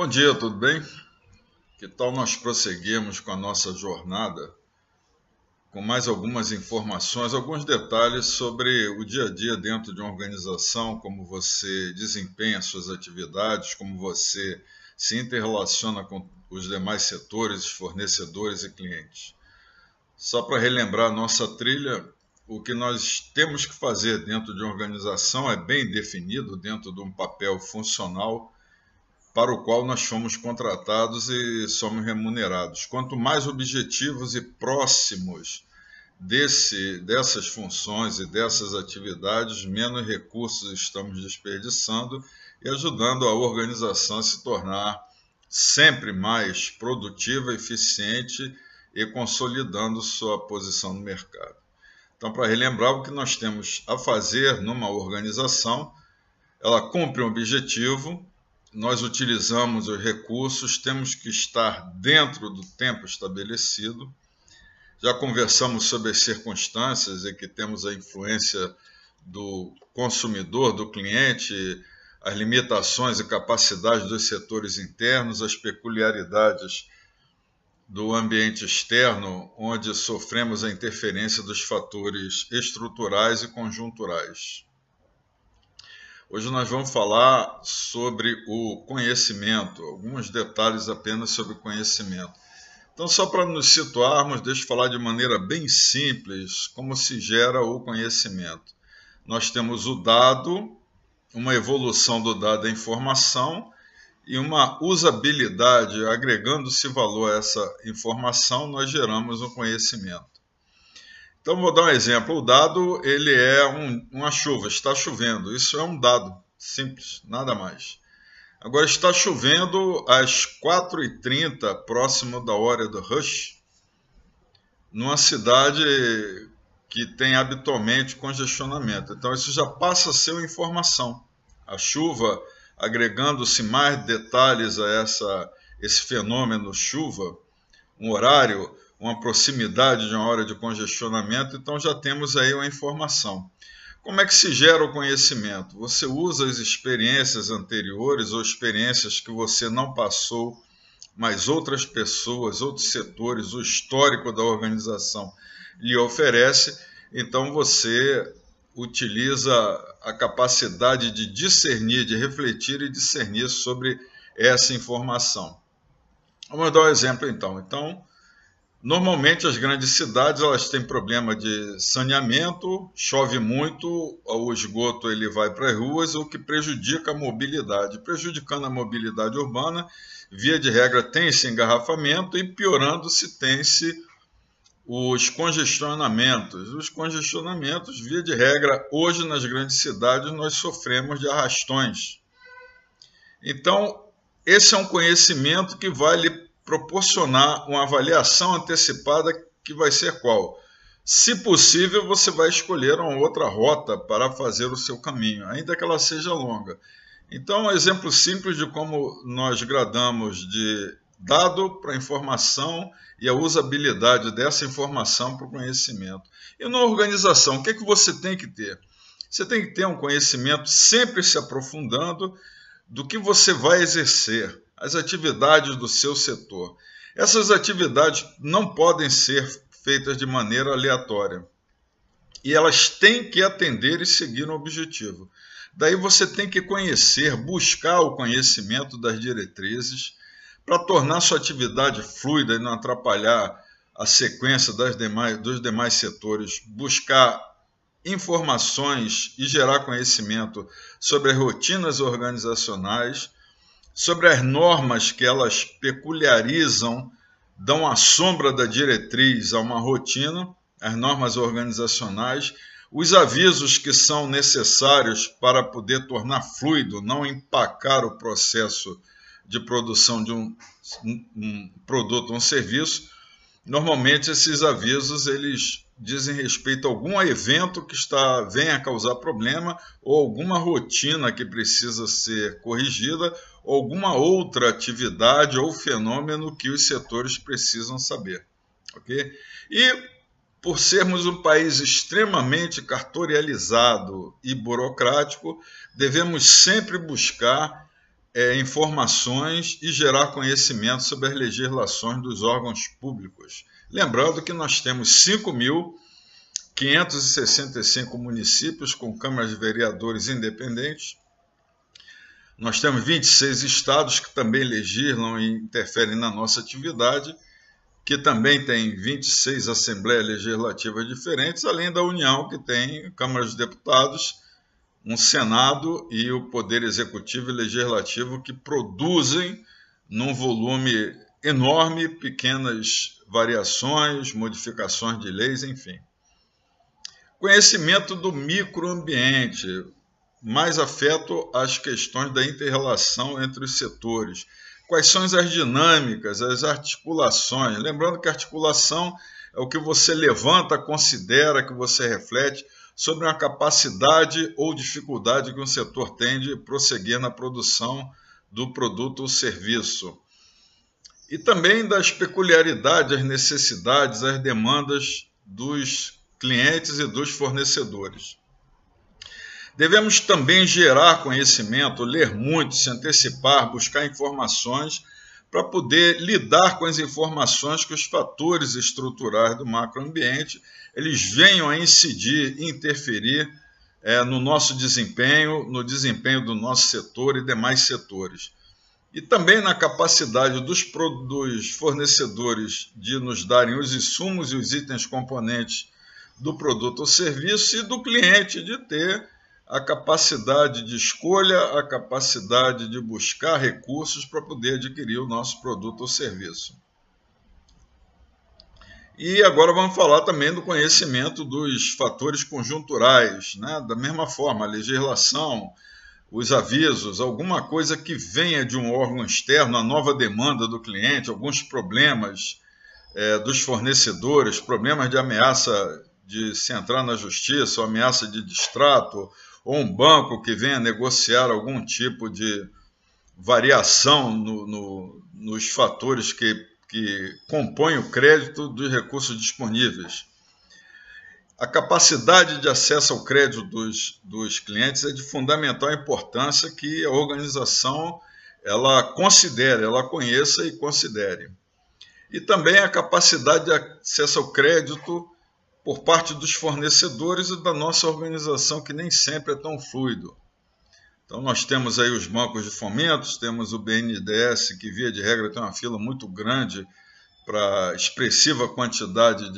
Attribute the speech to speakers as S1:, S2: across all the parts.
S1: Bom dia, tudo bem? Que tal nós prosseguirmos com a nossa jornada com mais algumas informações, alguns detalhes sobre o dia a dia dentro de uma organização, como você desempenha suas atividades, como você se interrelaciona com os demais setores, fornecedores e clientes. Só para relembrar a nossa trilha, o que nós temos que fazer dentro de uma organização é bem definido dentro de um papel funcional para o qual nós fomos contratados e somos remunerados. Quanto mais objetivos e próximos dessas funções e dessas atividades, menos recursos estamos desperdiçando e ajudando a organização a se tornar sempre mais produtiva, eficiente e consolidando sua posição no mercado. Então, para relembrar o que nós temos a fazer numa organização, ela cumpre um objetivo, nós utilizamos os recursos, temos que estar dentro do tempo estabelecido. Já conversamos sobre as circunstâncias em que temos a influência do consumidor, do cliente, as limitações e capacidades dos setores internos, as peculiaridades do ambiente externo, onde sofremos a interferência dos fatores estruturais e conjunturais. Hoje nós vamos falar sobre o conhecimento, alguns detalhes apenas sobre o conhecimento. Então, só para nos situarmos, deixa eu falar de maneira bem simples como se gera o conhecimento. Nós temos o dado, uma evolução do dado à informação e uma usabilidade, agregando-se valor a essa informação, nós geramos um conhecimento. Então, vou dar um exemplo. O dado ele é uma chuva, está chovendo. Isso é um dado simples, nada mais. Agora, está chovendo às 4h30, próximo da hora do rush, numa cidade que tem habitualmente congestionamento. Então, isso já passa a ser uma informação. A chuva, agregando-se mais detalhes a esse fenômeno chuva, um horário, uma proximidade de uma hora de congestionamento, então já temos aí uma informação. Como é que se gera o conhecimento? Você usa as experiências anteriores ou experiências que você não passou, mas outras pessoas, outros setores, o histórico da organização lhe oferece, então você utiliza a capacidade de discernir, de refletir e discernir sobre essa informação. Vamos dar um exemplo então. Normalmente as grandes cidades elas têm problema de saneamento, chove muito, o esgoto ele vai para as ruas, o que prejudica a mobilidade. Prejudicando a mobilidade urbana, via de regra tem-se engarrafamento e piorando-se tem-se os congestionamentos. Os congestionamentos, via de regra, hoje nas grandes cidades nós sofremos de arrastões. Então, esse é um conhecimento que vai lhe proporcionar uma avaliação antecipada que vai ser qual? Se possível, você vai escolher uma outra rota para fazer o seu caminho, ainda que ela seja longa. Então, um exemplo simples de como nós gradamos de dado para informação e a usabilidade dessa informação para o conhecimento. E na organização, o que você tem que ter? Você tem que ter um conhecimento sempre se aprofundando do que você vai exercer, as atividades do seu setor. Essas atividades não podem ser feitas de maneira aleatória. E elas têm que atender e seguir um objetivo. Daí você tem que conhecer, buscar o conhecimento das diretrizes para tornar sua atividade fluida e não atrapalhar a sequência dos demais setores, buscar informações e gerar conhecimento sobre as rotinas organizacionais, sobre as normas que elas peculiarizam, dão a sombra da diretriz a uma rotina, as normas organizacionais, os avisos que são necessários para poder tornar fluido, não empacar o processo de produção de um produto ou um serviço. Normalmente esses avisos eles dizem respeito a algum evento que venha a causar problema ou alguma rotina que precisa ser corrigida ou alguma outra atividade ou fenômeno que os setores precisam saber. Okay? E por sermos um país extremamente cartorializado e burocrático, devemos sempre buscar informações e gerar conhecimento sobre as legislações dos órgãos públicos. Lembrando que nós temos 5.565 municípios com câmaras de vereadores independentes. Nós temos 26 estados que também legislam e interferem na nossa atividade, que também tem 26 assembleias legislativas diferentes, além da União, que tem câmaras de deputados, um Senado e o Poder Executivo e Legislativo, que produzem, num volume enorme, pequenas variações, modificações de leis, enfim. Conhecimento do microambiente, mais afeto às questões da inter-relação entre os setores. Quais são as dinâmicas, as articulações? Lembrando que a articulação é o que você levanta, considera, que você reflete sobre uma capacidade ou dificuldade que um setor tem de prosseguir na produção do produto ou serviço. E também das peculiaridades, as necessidades, as demandas dos clientes e dos fornecedores. Devemos também gerar conhecimento, ler muito, se antecipar, buscar informações para poder lidar com as informações que os fatores estruturais do macroambiente eles venham a incidir e interferir no nosso desempenho, no desempenho do nosso setor e demais setores. E também na capacidade dos fornecedores de nos darem os insumos e os itens componentes do produto ou serviço e do cliente de ter a capacidade de escolha, a capacidade de buscar recursos para poder adquirir o nosso produto ou serviço. E agora vamos falar também do conhecimento dos fatores conjunturais, né? Da mesma forma, a legislação, os avisos, alguma coisa que venha de um órgão externo, a nova demanda do cliente, alguns problemas dos fornecedores, problemas de ameaça de se entrar na justiça, ou ameaça de distrato, ou um banco que venha negociar algum tipo de variação nos fatores que compõem o crédito dos recursos disponíveis. A capacidade de acesso ao crédito dos clientes é de fundamental importância que a organização ela considere, ela conheça e considere. E também a capacidade de acesso ao crédito por parte dos fornecedores e da nossa organização, que nem sempre é tão fluido. Então, nós temos aí os bancos de fomentos, temos o BNDES, que via de regra tem uma fila muito grande para expressiva quantidade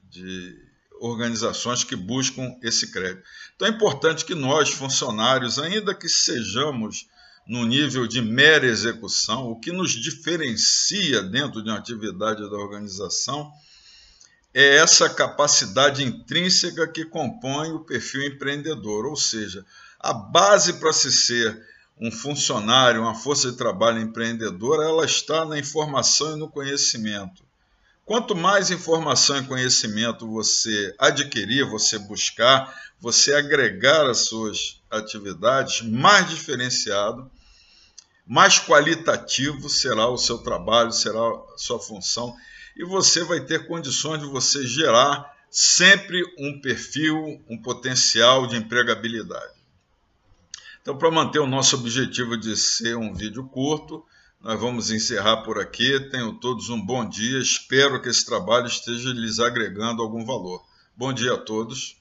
S1: de organizações que buscam esse crédito. Então, é importante que nós, funcionários, ainda que sejamos no nível de mera execução, o que nos diferencia dentro de uma atividade da organização é essa capacidade intrínseca que compõe o perfil empreendedor, ou seja, a base para se ser um funcionário, uma força de trabalho empreendedora, ela está na informação e no conhecimento. Quanto mais informação e conhecimento você adquirir, você buscar, você agregar às suas atividades, mais diferenciado, mais qualitativo será o seu trabalho, será a sua função, e você vai ter condições de você gerar sempre um perfil, um potencial de empregabilidade. Então, para manter o nosso objetivo de ser um vídeo curto, nós vamos encerrar por aqui. Tenham todos um bom dia. Espero que esse trabalho esteja lhes agregando algum valor. Bom dia a todos.